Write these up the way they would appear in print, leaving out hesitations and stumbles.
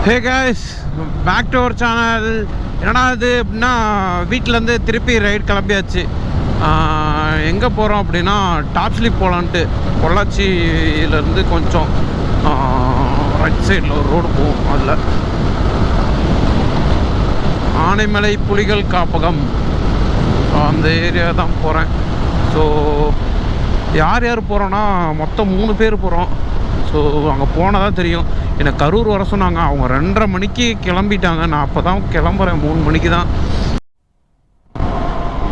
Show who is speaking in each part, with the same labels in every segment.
Speaker 1: Hey guys, back to our channel. என்னடா இது அப்படின்னா, வீட்டிலேருந்து திருப்பி ரைட் கிளம்பியாச்சு. எங்கே போகிறோம் அப்படின்னா டாப் ஸ்லிப் போகலான்ட்டு. பொள்ளாச்சியிலேருந்து கொஞ்சம் ரைட் சைடில் ஒரு ரோடு போகும். அதில் ஆனைமலை புலிகள் காப்பகம் அந்த ஏரியா தான் போகிறேன். ஸோ யார் யார் போகிறோன்னா மொத்தம் 3 பேர் போகிறோம். ஸோ அங்கே போனால் தான் தெரியும். எனக்கு கரூர் வர சொன்னாங்க. அவங்க 2:30 மணிக்கு கிளம்பிட்டாங்க. நான் அப்போ தான் கிளம்புறேன், 3 மணிக்கு தான்.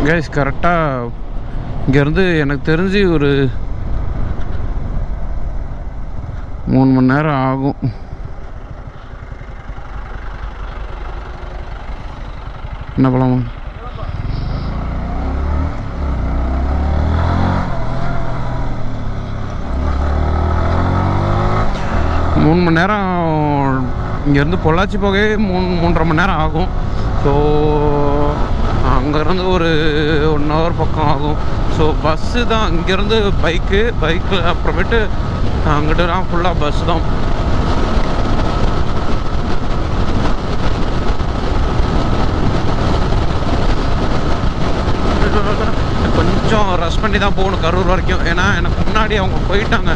Speaker 1: கைஸ், கரெக்டாக இங்கேருந்து எனக்கு தெரிஞ்சு ஒரு 3 மணி நேரம் ஆகும். என்ன போலாமா? மூணு மணி நேரம் இங்கேருந்து பொள்ளாச்சி போகவே 3.5 மணி நேரம் ஆகும். ஸோ அங்கேருந்து ஒரு 1 ஹவர் பக்கம் ஆகும். ஸோ பஸ்ஸு தான். இங்கேருந்து பைக்கில் அப்புறமேட்டு அங்கிட்டலாம் ஃபுல்லாக பஸ் தான். கொஞ்சம் ரஷ் பண்ணி தான் போகணும் கரூர் வரைக்கும். ஏன்னா எனக்கு முன்னாடி அவங்க போயிட்டாங்க.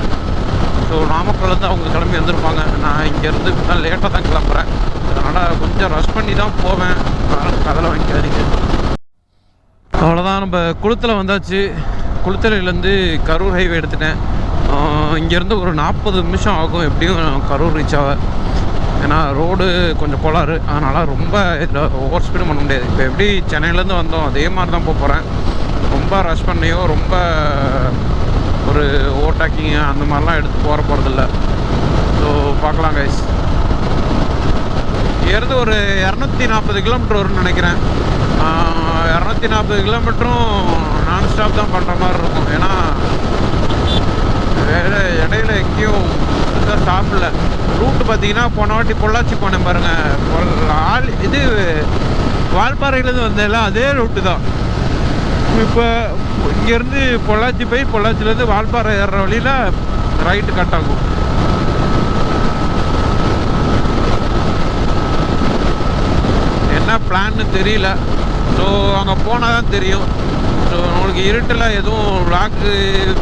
Speaker 1: ஸோ நாமக்கல்லேருந்து அவங்க கிளம்பி வந்திருப்பாங்க. நான் இங்கேருந்து லேட்டாக தான் கிளம்புறேன். அதனால் கொஞ்சம் ரஷ் பண்ணி தான் போவேன். கதலை வாங்கிக்காதீங்க. அவ்வளோதான், நம்ம குளத்தில் வந்தாச்சு. குளத்தலையிலேருந்து கரூர் ஹைவே எடுத்துட்டேன். இங்கேருந்து ஒரு 40 நிமிஷம் ஆகும் எப்படியும் கரூர் ரீச் ஆக. ஏன்னா ரோடு கொஞ்சம் கோளாறு. அதனால் ரொம்ப ஓவர் ஸ்பீடும் பண்ண முடியாது. இப்போ எப்படி சென்னையிலேருந்து வந்தோம் அதே மாதிரி தான் போகிறேன். ரொம்ப ரஷ் பண்ணியோ ரொம்ப ஒரு ஓவர்டேக்கிங் அந்த மாதிரிலாம் எடுத்து போகிறதில்ல. ஸோ பார்க்கலாம் கைஸ். இங்கேருந்து ஒரு 240 கிலோமீட்டர் வரும்னு நினைக்கிறேன். 240 கிலோமீட்டரும் நான் ஸ்டாப் தான் பண்ணுற மாதிரி இருக்கும். ஏன்னா வேறு இடையில எங்கேயும் ஸ்டாப் இல்லை. ரூட்டு பார்த்தீங்கன்னா போன வாட்டி பொள்ளாச்சி போனேன் பாருங்கள். இது வால்பாறையிலேருந்து வந்ததில்ல, அதே ரூட்டு தான். இப்போ இங்கேருந்து பொள்ளாச்சி போய் பொள்ளாச்சிலேருந்து வால்பாறை ஏறுற வழியில் ரைட்டு கட் ஆகும். என்ன பிளான்னு தெரியல. ஸோ அங்கே போனால் தான் தெரியும். ஸோ உங்களுக்கு இருட்டில் எதுவும் விளாக்கு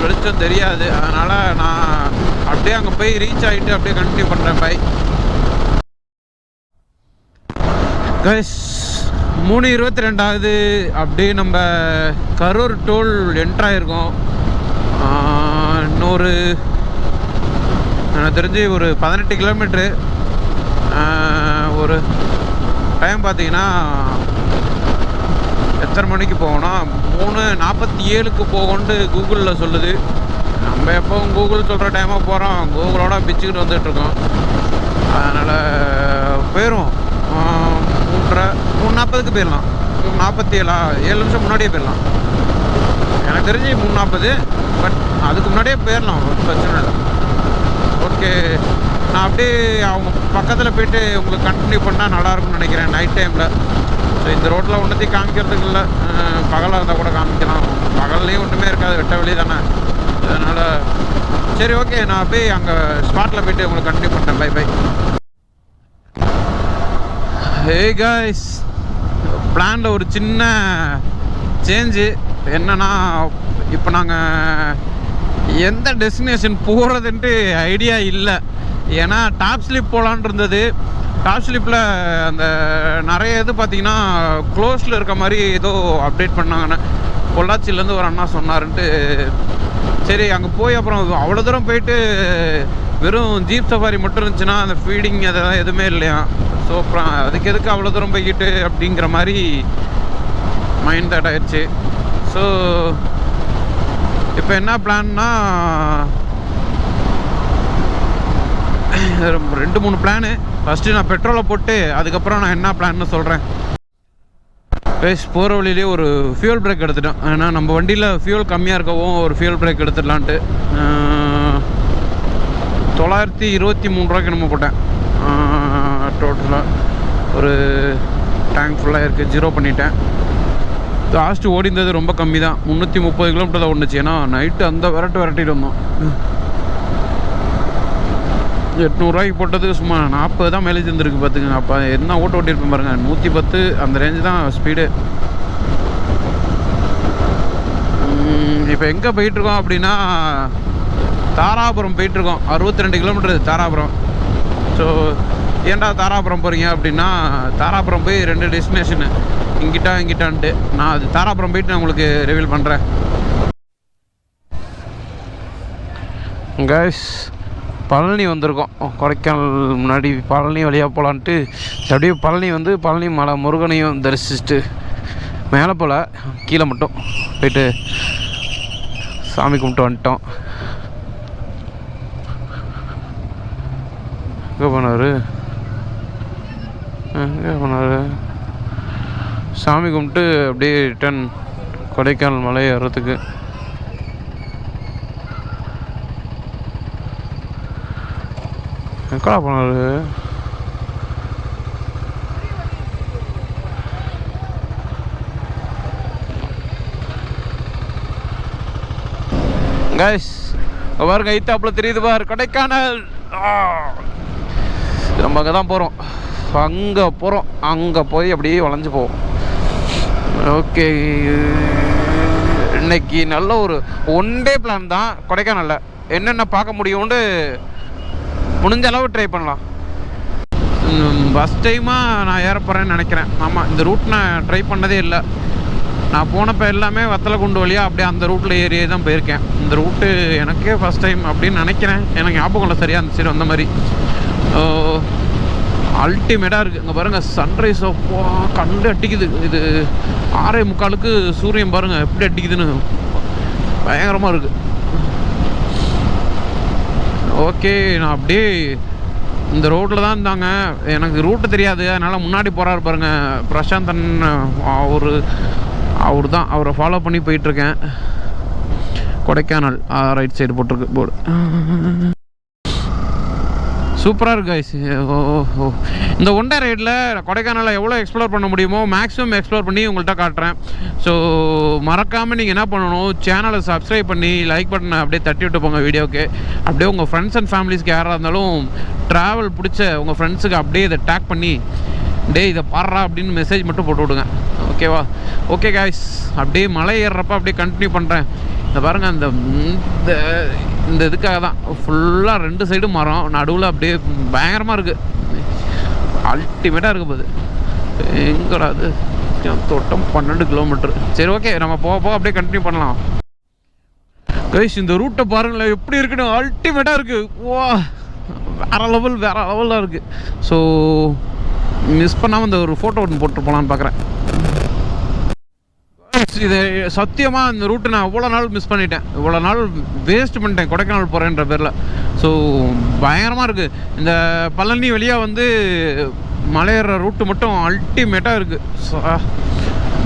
Speaker 1: வெளிச்சம் தெரியாது. அதனால் நான் அப்படியே அங்கே போய் ரீச் ஆகிட்டு அப்படியே கண்டினியூ பண்ணுறேன். பை கைஸ், 3:22 ஆகுது. அப்படியே நம்ம கரூர் டோல் என்ட்ராயிருக்கோம். இன்னொரு எனக்கு தெரிஞ்சு ஒரு 18 கிலோமீட்ரு. ஒரு டைம் பார்த்தீங்கன்னா எத்தனை மணிக்கு போகணும்னா 3:47க்கு போகணுன்ட்டு கூகுளில் சொல்லுது. நம்ம எப்போவும் கூகுள் சொல்கிற டைமாக போகிறோம். கூகுளோட பிச்சுக்கிட்டு வந்துட்டுருக்கோம். அதனால் போயிடும். 3:40க்கு போயிடலாம். 3:47 நிமிஷம் முன்னாடியே போயிடலாம். எனக்கு தெரிஞ்சு 3:40. பட் அதுக்கு முன்னாடியே போயிடலாம், ஒன்றும் பிரச்சனை இல்லை. ஓகே, நான் அப்படியே அவங்க பக்கத்தில் போய்ட்டு உங்களுக்கு கண்டினியூ பண்ணால் நல்லாயிருக்கும்னு நினைக்கிறேன் நைட் டைமில். ஸோ இந்த ரோட்டில் ஒன்றுத்தையும் காமிக்கிறதுக்கு இல்லை. பகலாக இருந்தால் கூட காமிக்கலாம். பகல்லையும் ஒன்றுமே இருக்காது, வெட்ட வெளி தானே. அதனால் சரி, ஓகே, நான் அப்படியே அங்கே ஸ்பாட்டில் போய்ட்டு உங்களுக்கு கண்டினியூ பண்ணுறேன். By by. ஹே காய்ஸ், பிளானில் ஒரு சின்ன சேஞ்சு. என்னன்னா, இப்போ நாங்கள் எந்த டெஸ்டினேஷன் போகிறதுன்ட்டு ஐடியா இல்லை. ஏன்னா டாப் ஸ்லிப் போகலான் இருந்தது. டாப் ஸ்லிப்பில் அந்த நிறைய இது பார்த்திங்கன்னா க்ளோஸில் இருக்க மாதிரி ஏதோ அப்டேட் பண்ணாங்கன்னு பொள்ளாச்சியிலேருந்து ஒரு அண்ணா சொன்னாருன்ட்டு சரி அங்கே போய் அப்புறம் அவ்வளோ தூரம் போயிட்டு வெறும் ஜீப் சஃபாரி மட்டும் இருந்துச்சுன்னா அந்த ஃபீடிங் அதெல்லாம் எதுவுமே இல்லையா. ஸோ அப்புறம் அதுக்கு எதுக்கு அவ்வளோ தூரம் போய்கிட்டு அப்படிங்கிற மாதிரி மைண்ட் தாட் ஆயிடுச்சு. ஸோ இப்போ என்ன பிளான்னா 2-3 பிளானு. ஃபஸ்ட்டு நான் பெட்ரோலை போட்டு அதுக்கப்புறம் நான் என்ன பிளான்னு சொல்கிறேன். போகிற வழியிலே ஒரு ஃபியூல் பிரேக் எடுத்துட்டோம். ஏன்னா நம்ம வண்டியில் ஃபியூல் கம்மியாக இருக்கவும் ஒரு ஃபியூல் பிரேக் எடுத்துடலான்ட்டு 923 ரூபாய்க்கு நம்ம போட்டேன். டோட்டலாக ஒரு டேங்க் ஃபுல்லாக இருக்குது. 0 பண்ணிட்டேன். லாஸ்ட்டு ஓடிந்தது ரொம்ப கம்மி தான், 330 கிலோமீட்டர் தான் ஓடுச்சு. ஏன்னா நைட்டு அந்த விரட்டிட்டு வந்தோம். 800 போட்டது சும்மா 40 தான் மைலேஜ் இருந்திருக்கு பார்த்துங்க. அப்போ என்ன ஓட்டியிருப்பேன் பாருங்கள், 110 அந்த ரேஞ்சு தான் ஸ்பீடு. இப்போ எங்கே போயிட்டுருக்கோம் அப்படின்னா தாராபுரம் போயிட்டுருக்கோம். 62 கிலோமீட்டர் தாராபுரம். ஸோ ஏன்டா தாராபுரம் போகிறீங்க அப்படின்னா, தாராபுரம் போய் 2 டெஸ்டினேஷனு, இங்கிட்டான்ட்டு. நான் அது தாராபுரம் போயிட்டு நான் உங்களுக்கு ரிவீல் பண்ணுறேன். கைஸ், பழனி வந்திருக்கோம். கொடைக்கானல் முன்னாடி பழனி வழியாக போகலான்ட்டு அப்படியே பழனி வந்து பழனி மலை முருகனையும் தரிசிச்சுட்டு மேலே போல் கீழே மட்டும் போயிட்டு சாமி கும்பிட்டு வந்துட்டோம். எங்கே போனார் சாமி கும்பிட்டு அப்படியே ரிட்டன் கொடைக்கானல் மலை ஏறுறதுக்கு. எங்கடா போனார்? கைஸ் பாருங்க, ஐத்தாப்புல தெரியுது பாரு கொடைக்கானல். நம்ம அங்கே தான் போகிறோம். அங்கே போய் அப்படியே வளைஞ்சு போவோம். ஓகே, இன்னைக்கு நல்ல ஒரு 1 டே பிளான் தான். கொடைக்கானலில் என்னென்ன பார்க்க முடியும்னு முடிஞ்ச அளவு ட்ரை பண்ணலாம். ஃபஸ்ட் டைமாக நான் ஏற போகிறேன்னு நினைக்கிறேன். ஆமாம், இந்த ரூட் நான் ட்ரை பண்ணதே இல்லை. நான் போனப்போ எல்லாமே வத்தலக்குண்டு வழியாக அப்படியே அந்த ரூட்டில் ஏரியே தான் போயிருக்கேன். இந்த ரூட்டு எனக்கே ஃபஸ்ட் டைம் அப்படின்னு நினைக்கிறேன். எனக்கு ஞாபகம் இல்லை சரியாக அந்த சைடு வந்த மாதிரி. அல்டிமேட்டாக இருக்குது. இங்கே பாருங்கள், சன்ரைஸ் கண்டு அடிக்குது. இது 6:45 சூரியன் பாருங்கள் எப்படி அடிக்குதுன்னு, பயங்கரமாக இருக்குது. ஓகே, நான் அப்படியே இந்த ரோட்டில் தான் இருந்தாங்க. எனக்கு ரூட்டு தெரியாது, அதனால் முன்னாடி போகிறாரு பாருங்கள் பிரசாந்தன், அவரை ஃபாலோ பண்ணி போயிட்டுருக்கேன். கொடைக்கானல் ரைட் சைடு போட்டிருக்கு போர்டு. சூப்பராக இருக்குது கைஸ். இந்த 1 டே ரைடில் கொடைக்கானலில் எவ்வளோ எக்ஸ்ப்ளோர் பண்ண முடியுமோ மேக்ஸிமம் எக்ஸ்ப்ளோர் பண்ணி உங்கள்கிட்ட காட்டுறேன். ஸோ மறக்காமல் நீங்கள் என்ன பண்ணணும், சேனலை சப்ஸ்கிரைப் பண்ணி லைக் பட்டனை அப்படியே தட்டி விட்டு போங்க வீடியோக்கு. அப்படியே உங்கள் ஃப்ரெண்ட்ஸ் அண்ட் ஃபேமிலிஸ்க்கு யாராக இருந்தாலும் ட்ராவல் பிடிச்ச உங்கள் ஃப்ரெண்ட்ஸுக்கு அப்படியே இதை டேக் பண்ணி இதை பாடுறா அப்படின்னு மெசேஜ் மட்டும் போட்டு விடுங்க. ஓகேவா? ஓகே கைஸ், அப்படியே மலை ஏறுறப்ப அப்படியே கண்டினியூ பண்ணுறேன். இந்த பாருங்கள், இந்த இதுக்காக தான் ஃபுல்லாக 2 சைடும் மரம், நடுவில் அப்படியே பயங்கரமாக இருக்குது. அல்டிமேட்டாக இருக்குது போது. எங்கடா அது தோட்டம் 12 கிலோமீட்டர். சரி, ஓகே, நம்ம போக அப்படியே கண்டினியூ பண்ணலாம். கைஸ், இந்த ரூட்டை பாருங்களேன் எப்படி இருக்குன்னு, அல்டிமேட்டாக இருக்குது. வா, வேறு லெவலாக இருக்குது. ஸோ மிஸ் பண்ணாமல் இந்த ஒரு ஃபோட்டோ ஒன்று போட்டு போகலான்னு பார்க்குறேன். இது சத்தியமாக இந்த ரூட்டு நான் இவ்வளோ நாள் மிஸ் பண்ணிட்டேன். இவ்வளோ நாள் வேஸ்ட் பண்ணிட்டேன் கொடைக்கானல் போகிறேன்ற பேரில். ஸோ பயங்கரமாக இருக்குது. இந்த பழனி வழியாக வந்து மலையேற ரூட்டு மட்டும் அல்டிமேட்டாக இருக்குது.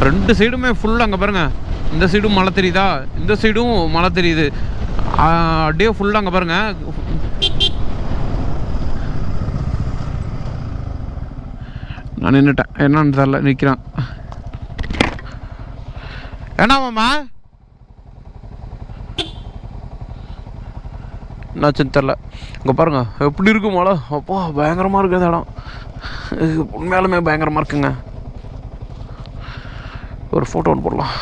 Speaker 1: 2 சைடுமே ஃபுல்லாக அங்கே பாருங்கள், இந்த சைடும் மலை தெரியுதா, இந்த சைடும் மலை தெரியுது. அப்படியே ஃபுல்லாக அங்கே பாருங்கள். நான் நின்றுட்டேன், என்னன்னு தெரில, நிற்கிறான். என்னமாம்மா என்னாச்சுன்னு தெரில. இங்கே பாருங்கள் எப்படி இருக்கு மழை. அப்பா பயங்கரமாக இருக்குது இந்த இடம். உண்மையாலுமே பயங்கரமாக இருக்குங்க. ஒரு ஃபோட்டோ ஒன்று போடலாம்.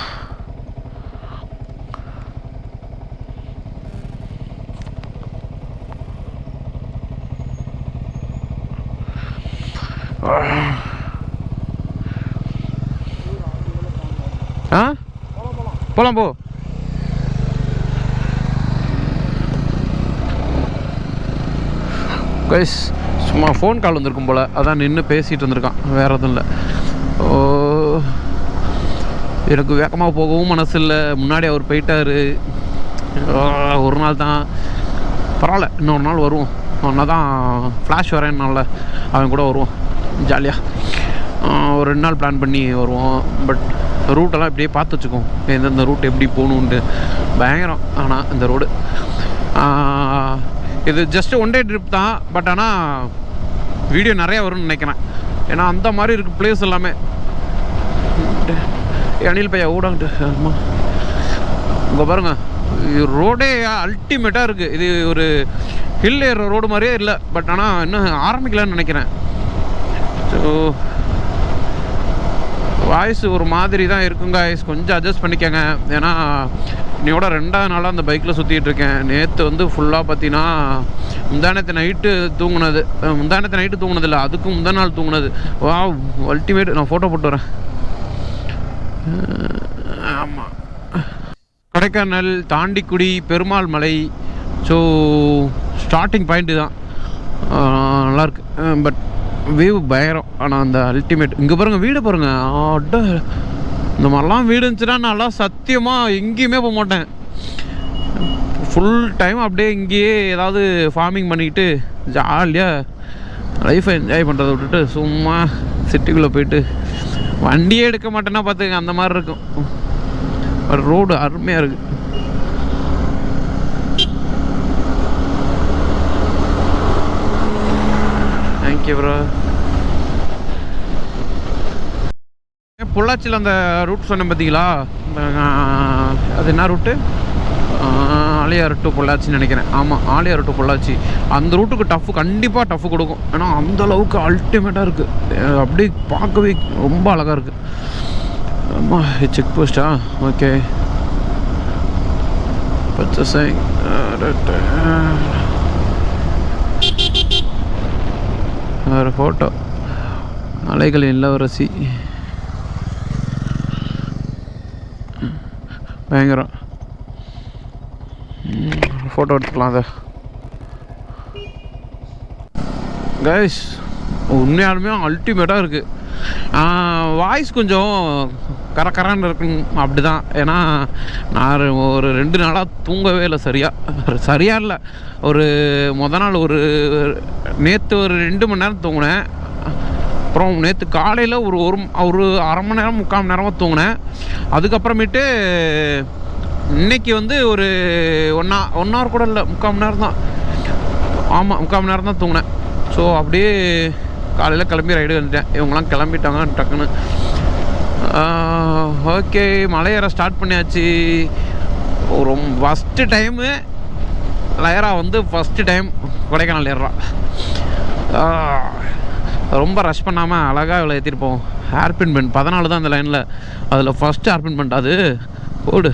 Speaker 1: போகலாம் போ. கைஸ், சும்மா ஃபோன் கால் வந்திருக்கும் போல், அதான் நின்று பேசிகிட்டு இருந்திருக்கான், வேறு எதுவும் இல்லை. எனக்கு வேகமாக போகவும் மனசு இல்லை. முன்னாடி அவர் போயிட்டார். ஒரு நாள் தான், பரவாயில்ல, இன்னொரு நாள் வருவோம். ஒன்றா தான் ஃப்ளாஷ் வரேன்னால அவன் கூட வருவோம் ஜாலியாக. ஒரு 2 நாள் பிளான் பண்ணி வருவோம். பட் ரூட்டெல்லாம் இப்படியே பார்த்து வச்சுக்கோம், எந்தெந்த ரூட் எப்படி போகணுன்ட்டு. பயங்கரம். ஆனால் இந்த ரோடு இது ஜஸ்ட் 1 டே ட்ரிப் தான். பட் ஆனால் வீடியோ நிறையா வரும்னு நினைக்கிறேன். ஏன்னா அந்த மாதிரி இருக்குது பிளேஸ் எல்லாமே. அனில் பையா ஊடாங்கிட்டு. ஆமாம், இங்கே பாருங்கள் ரோடே அல்டிமேட்டாக இருக்குது. இது ஒரு ஹில் ஏற ரோடு மாதிரியே இல்லை, பட் ஆனால் இன்னும் ஆரம்பிக்கலான்னு நினைக்கிறேன். ஸோ வாய்ஸ் ஒரு மாதிரி தான் இருக்குங்க, கொஞ்சம் அட்ஜஸ்ட் பண்ணிக்கோங்க. ஏன்னா இன்னையோட 2வது நாளாக அந்த பைக்கில் சுற்றிட்டு இருக்கேன். நேற்று வந்து ஃபுல்லாக பார்த்தீங்கன்னா முந்தானத்து நைட்டு தூங்குனதில்லை, அதுக்கும் முந்தா நாள் தூங்குனது. வா அல்டிமேட். நான் ஃபோட்டோ போட்டு வரேன். ஆமாம், கொடைக்கானல், தாண்டிக்குடி, பெருமாள் மலை. ஸோ ஸ்டார்டிங் பாயிண்ட்டு தான் நல்லாயிருக்கு. பட் வியூ பயங்கரம். ஆனால் அந்த அல்டிமேட் இங்கே பாருங்கள், வீடு பாருங்கள். அட இந்த மாதிரிலாம் வீடு இருந்துச்சுன்னா நான்லாம் சத்தியமாக எங்கேயுமே போக மாட்டேன். ஃபுல் டைம் அப்படியே இங்கேயே ஏதாவது ஃபார்மிங் பண்ணிக்கிட்டு ஜாலியாக லைஃப்பை என்ஜாய் பண்ணுறதை விட்டுட்டு சும்மா சிட்டிக்குள்ளே போயிட்டு வண்டியே எடுக்க மாட்டேன்னா பார்த்துங்க, அந்த மாதிரி இருக்கும். ரோடு அருமையாக இருக்குது. Thank you bro. பொள்ளாச்சியில் அந்த ரூட் சொன்னேன் பார்த்தீங்களா, அது என்ன ரூட்டு? ஆலியார் டு பொள்ளாச்சின்னு நினைக்கிறேன். ஆமாம், ஆலியார் டு பொள்ளாச்சி. அந்த ரூட்டுக்கு கண்டிப்பாக டஃப் கொடுக்கும். ஏன்னா அந்தளவுக்கு அல்டிமேட்டாக இருக்குது. அப்படியே பார்க்கவே ரொம்ப அழகாக இருக்குது. ஆமாம், செக் போஸ்ட்டா? ஓகே. பச்சை ஒரு ஃபோட்டோ, மலைகளின் இளவரசி, பயங்கரம். ஃபோட்டோ எடுத்துக்கலாம் அதை. கைஸ் உண்மையாலுமே அல்டிமேட்டாக இருக்குது. வாய்ஸ் கொஞ்சம் கரக்கரான்னு இருக்கும், அப்படி தான். ஏன்னா நான் ஒரு 2 நாளாக தூங்கவே இல்லை. சரியாக இல்லை. நாள் நேற்று ஒரு 2 மணி நேரம் தூங்கினேன். அப்புறம் நேற்று காலையில் ஒரு அரை மணி நேரம் 3/4 மணி நேரமாக தூங்கினேன். அதுக்கப்புறமேட்டு இன்றைக்கி வந்து ஒரு 1 hour கூட இல்லை, 3/4 மணி நேரம் தான். ஆமாம், 3/4 மணி நேரம் தான் தூங்கினேன். ஸோ அப்படியே காலையில் கிளம்பி ரைடு வந்துட்டேன். இவங்களாம் கிளம்பிட்டாங்க டக்குன்னு. ஓகே, மலையேற ஸ்டார்ட் பண்ணியாச்சு. ஃபஸ்ட்டு டைமு லயரா வந்து ஃபஸ்ட்டு டைம் கொடைக்கானல் ஏறுறா. ரொம்ப ரஷ் பண்ணாமல் அழகாக இவ்வளோ ஏற்றிருப்போம். ஹேர்பின் பெண்ட் 14 தான் அந்த லைனில். அதில் ஃபஸ்ட்டு ஹேர்பின் பெண்ட் அது போடு.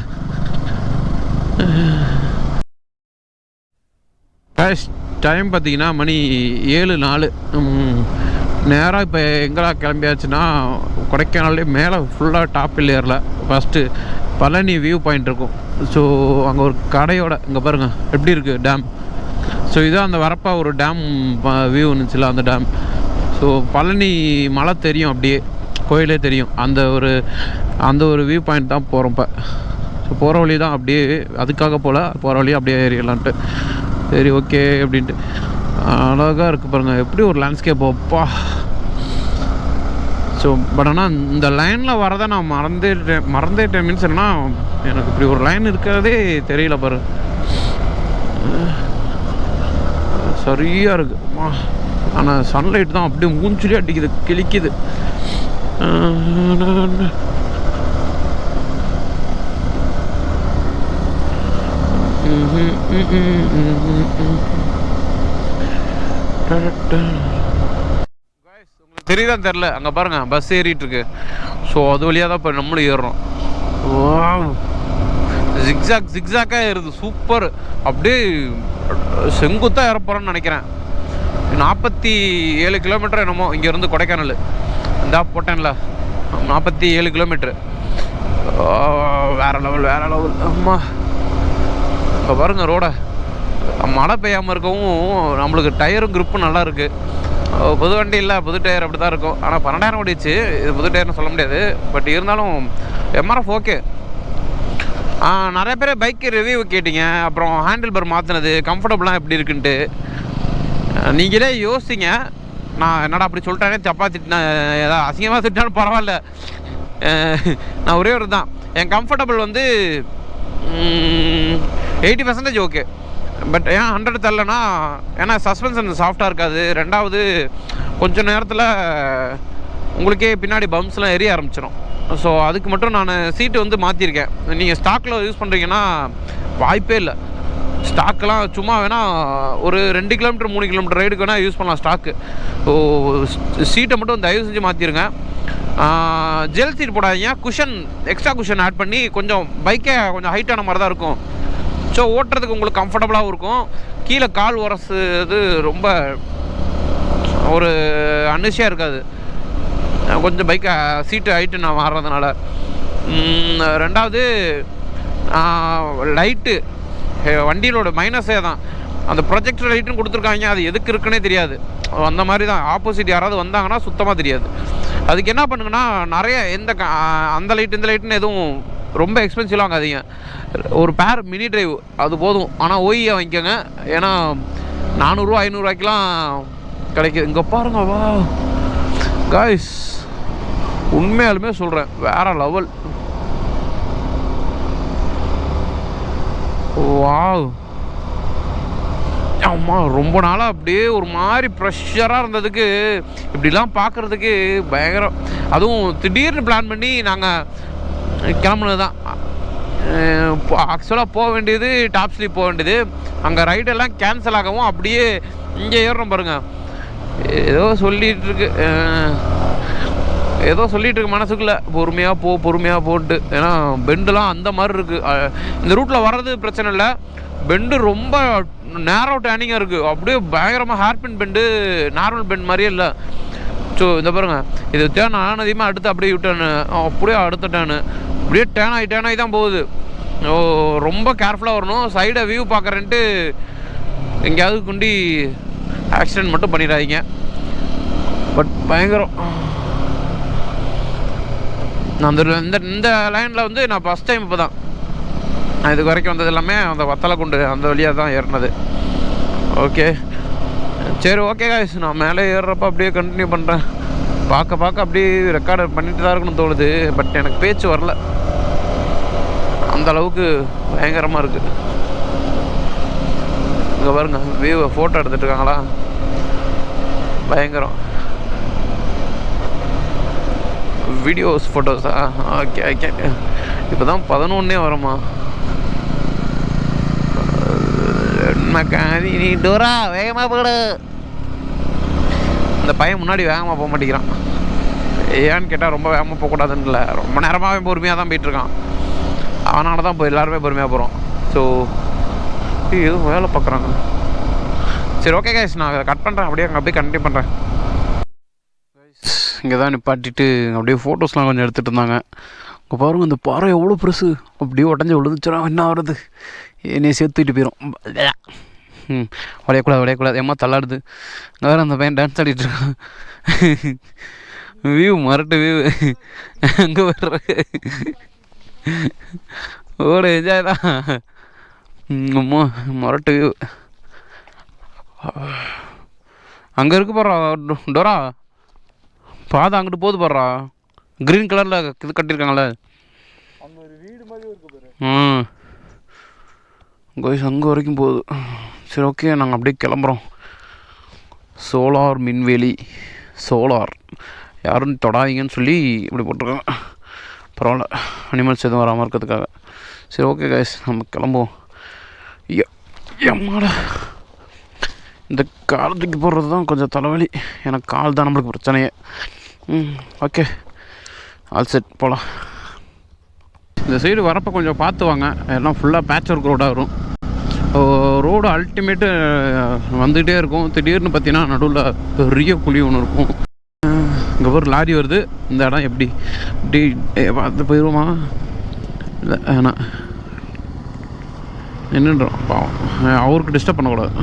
Speaker 1: டைம் பார்த்தீங்கன்னா மணி 7:04. நேராக இப்போ எங்கடா கிளம்பியாச்சுன்னா, கொடைக்கானல்லே மேலே ஃபுல்லாக டாப்பில் ஏறல. ஃபஸ்ட்டு பழனி வியூ பாயிண்ட் இருக்கும். ஸோ அங்கே ஒரு கடையோட இங்கே பாருங்கள் எப்படி இருக்குது டேம். ஸோ இதுதான் அந்த வரப்பா ஒரு டேம் வியூ இருந்துச்சுல, அந்த டேம். ஸோ பழனி மலை தெரியும், அப்படியே கோயிலே தெரியும். அந்த ஒரு வியூ பாயிண்ட் தான் போகிறோம் இப்போ. ஸோ போகிற வழி தான் அப்படியே, அதுக்காக போகிற வழி அப்படியே ஏறிடலான்ட்டு. சரி ஓகே அப்படின்ட்டு. அழகாக இருக்குது பாருங்கள், எப்படி ஒரு லேண்ட்ஸ்கேப் அப்பா. ஸோ பட் ஆனால் இந்த லைனில் வரதை நான் மறந்துட்டேன் மீன்ஸ் என்னன்னா, எனக்கு இப்படி ஒரு லைன் இருக்கிறதே தெரியல பாரு. சரியாக இருக்குது. ஆனால் சன்லைட் தான் அப்படியே மூஞ்சிலே அடிக்குது, கிழிக்குது. உங்களுக்கு தெரியுதான் தெரில, அங்கே பாருங்க பஸ் ஏறிட்டு இருக்கு. ஸோ அது வழியாக தான் இப்போ நம்மளும் ஏறுறோம். ஜிக்ஸாக்காக ஏறுது, சூப்பர். அப்படியே செங்குத்தாக ஏறப்போகிறோன்னு நினைக்கிறேன். 47 கிலோமீட்டர் என்னமோ இங்கேருந்து கொடைக்கானல். இந்தா போட்டேன்ல, 47 கிலோமீட்ரு. வேற லெவல். அம்மா இப்போ பாருங்கள் ரோடை. மழை பெய்யாமல் இருக்கவும் நம்மளுக்கு டயரும் க்ரிப்பும் நல்லா இருக்குது. புது வண்டி இல்லை, புது டயர் அப்படி தான் இருக்கும். ஆனால் 12,000 ஓடிச்சு. இது புது டயர்னு சொல்ல முடியாது. பட் இருந்தாலும் எம்ஆர்எஃப் ஓகே. நிறைய பேர் பைக்கு ரிவ்யூ கேட்டிங்க. அப்புறம் ஹேண்டில் பார் மாற்றினது கம்ஃபர்டபுளாக எப்படி இருக்குன்ட்டு நீங்களே யோசிங்க. நான் என்னடா அப்படி சொல்லிட்டானே, தப்பாக திட்டினேன், ஏதாவது அசிங்கமாக திட்டாலும் பரவாயில்ல. நான் ஒரே ஒரு தான், என் கம்ஃபர்டபுள் வந்து 80% ஓகே. பட் ஏன் 100 தரலன்னா, ஏன்னா சஸ்பென்ஷன் சாஃப்டாக இருக்காது. ரெண்டாவது கொஞ்சம் நேரத்தில் உங்களுக்கே பின்னாடி பம்ப்ஸ்லாம் எரிய ஆரம்பிச்சிடும். ஸோ அதுக்கு மட்டும் நான் சீட்டு வந்து மாற்றிருக்கேன். நீங்கள் ஸ்டாக்கில் யூஸ் பண்ணுறீங்கன்னா வாய்ப்பே இல்லை. ஸ்டாக்கெலாம் சும்மா வேணால் ஒரு 2 கிலோமீட்டர் 3 கிலோமீட்டர் ரைடுக்கு வேணால் யூஸ் பண்ணலாம் ஸ்டாக்கு. ஸோ சீட்டை மட்டும் தயவு செஞ்சு மாற்றிருங்க. ஜெல் சீட் போடாதீங்க, குஷன் எக்ஸ்ட்ரா குஷன் ஆட் பண்ணி கொஞ்சம் பைக்கே கொஞ்சம் ஹைட்டான மாதிரி தான் இருக்கும். ஸோ ஓட்டுறதுக்கு உங்களுக்கு கம்ஃபர்டபுளாகவும் இருக்கும். கீழே கால் உரசுது ரொம்ப ஒரு அன்னிஷியாக இருக்காது, கொஞ்சம் பைக்கை சீட்டு ஹைட்டு நான் மாறுறதுனால. ரெண்டாவது லைட்டு வண்டியிலோட மைனஸே தான். அந்த ப்ரொஜெக்டர் லைட்டுன்னு கொடுத்துருக்காங்க, அது எதுக்கு இருக்குன்னே தெரியாது. அந்த மாதிரி தான் ஆப்போசிட் யாராவது வந்தாங்கன்னா சுத்தமாக தெரியாது. அதுக்கு என்ன பண்ணுங்கன்னா நிறைய அந்த லைட் இந்த லைட்டுன்னு எதுவும் ரொம்ப எக்ஸ்பென்சிவாக வாங்காதீங்க. ஒரு பேர் மினி டிரைவ் அது போதும். ஆனால் ஓஇயை வாங்கிக்கோங்க, ஏன்னா 400 500 கிடைக்குது. இங்கே பாருங்க, வா காய்ஸ், உண்மையாலுமே சொல்கிறேன், வேறு லெவல். வாவ், ஆமா, ரொம்ப நாளாக அப்படியே ஒரு மாதிரி ப்ரெஷராக இருந்ததுக்கு இப்படிலாம் பார்க்குறதுக்கு பயங்கரம். அதுவும் திடீர்னு பிளான் பண்ணி நாங்கள் கிளம்புனது தான். ஆக்சுவலாக போக வேண்டியது டாப் ஸ்லீப் போக வேண்டியது, அங்கே ரைடெல்லாம் கேன்சல் ஆகவும் அப்படியே இங்கே ஏறுறோம் பாருங்கள். ஏதோ சொல்லிகிட்டு இருக்கு மனசுக்குள்ளே, பொறுமையாக போட்டு. ஏன்னா பெண்டுலாம் அந்த மாதிரி இருக்குது. இந்த ரூட்டில் வர்றது பிரச்சனை இல்லை, பெண்டு ரொம்ப நேரோ டேனிங்காக இருக்குது. அப்படியே பயங்கரமாக ஹேர்பின் பெண்டு, நார்மல் பெண்ட் மாதிரியே இல்லை. ஸோ இந்த பாருங்கள், இது டேன் ஆனதையுமே அடுத்து அப்படியே விட்டேன்னு, அப்படியே அடுத்த டேனு அப்படியே டேன் ஆகி தான் போகுது. ரொம்ப கேர்ஃபுல்லாக வரணும். சைடை வியூ பார்க்குறேன்ட்டு எங்கேயாவது கொண்டு ஆக்சிடென்ட் மட்டும் பண்ணிடாதீங்க. பட் பயங்கரம். நான் இந்த லைனில் வந்து நான் ஃபஸ்ட் டைம் இப்போ தான், நான் இதுக்கு வரைக்கும் வந்தது எல்லாமே அந்த வத்தலை கொண்டு அந்த வழியாக தான் ஏறினது. ஓகே, சரி, ஓகே காய்ஸ், நான் மேலே ஏறுறப்ப அப்படியே கண்டினியூ பண்ணுறேன். பார்க்க அப்படியே ரெக்கார்டு பண்ணிட்டு தான் இருக்கணும்னு தோணுது. பட் எனக்கு பேச்சு வரல, அந்த அளவுக்கு பயங்கரமாக இருக்குது. இங்கே பாருங்க, வியூவை ஃபோட்டோ எடுத்துகிட்டு இருக்காங்களா, பயங்கரம். வீடியோஸ் ஃபோட்டோஸா? ஓகே. இப்போ தான் 11 வருமா? நீ டோரா வேகமாக போடு. இந்த பையன் முன்னாடி வேகமாக போக மாட்டேங்கிறான். ஏன்னு கேட்டால் ரொம்ப வேகமாக போகக்கூடாதுன்னு இல்லை, ரொம்ப நேரமாகவே பொறுமையாக தான் போயிட்டுருக்கான். அதனால தான் இப்போ எல்லாருமே பொறுமையாக போகிறோம். ஸோ எதுவும் வேலை பார்க்குறாங்க. சரி, ஓகே கைஸ், நான் கட் பண்ணுறேன். அப்படியே கண்டினியூ பண்ணுறேன். இங்கே தான் நிப்பாட்டிட்டு அப்படியே ஃபோட்டோஸ்லாம் கொஞ்சம் எடுத்துகிட்டு இருந்தாங்க. இங்கே பாருங்கள், இந்த பாறை எவ்வளோ பெருசு, அப்படியே உடஞ்சி விழுந்துச்சுனா என்ன ஆகுறது, என்னையை சேர்த்துக்கிட்டு போயிடும். விளையக்கூடாது, ஏமா தள்ளாடுது. இங்கே வேறு அந்த பையன் டான்ஸ் ஆடிட்டுருக்கான். வியூ மரட்டு வியூ அங்கே வர்ற ஓடு என்ஜாய் தான். அம்மா மரட்டு வியூ அங்கே இருக்கு போடுறா டோரா, பாதை அங்கிட்டு போகுது போடுறா. க்ரீன் கலரில் இது கட்டியிருக்காங்களே, கோயிஸ் அங்கே வரைக்கும் போகுது. சரி, ஓகே, நாங்கள் அப்படியே கிளம்புறோம். சோலார் மின்வேலி, சோலார் யாரும் தொடாதீங்கன்னு சொல்லி இப்படி போட்டிருக்காங்க. பரவாயில்ல, அனிமல்ஸ் எதுவும் வராமல் இருக்கிறதுக்காக. சரி, ஓகே கைஸ், நம்ம கிளம்புவோம். எம்மாடா, இந்த காலத்துக்கு போடுறது தான் கொஞ்சம் தலைவலி. எனக்கு கால் தான் நம்மளுக்கு பிரச்சனையே. ஓகே, ஆல் செட், போகலாம். இந்த சைடு வரப்போ கொஞ்சம் பார்த்து வாங்க, எல்லாம் ஃபுல்லாக பேட்ச் ஒர்க் ரோடாக வரும். ரோடு அல்டிமேட்டு வந்துகிட்டே இருக்கும். திடீர்னு பார்த்தீங்கன்னா நடுவில் பெரிய குழி ஒன்று இருக்கும். இங்கே ஒரு லாரி வருது. இந்த இடம் எப்படி பார்த்து போயிடுவோமா? இல்லை, ஆனால் என்னன்றோம் பாவம், அவருக்கு டிஸ்டர்ப் பண்ணக்கூடாது.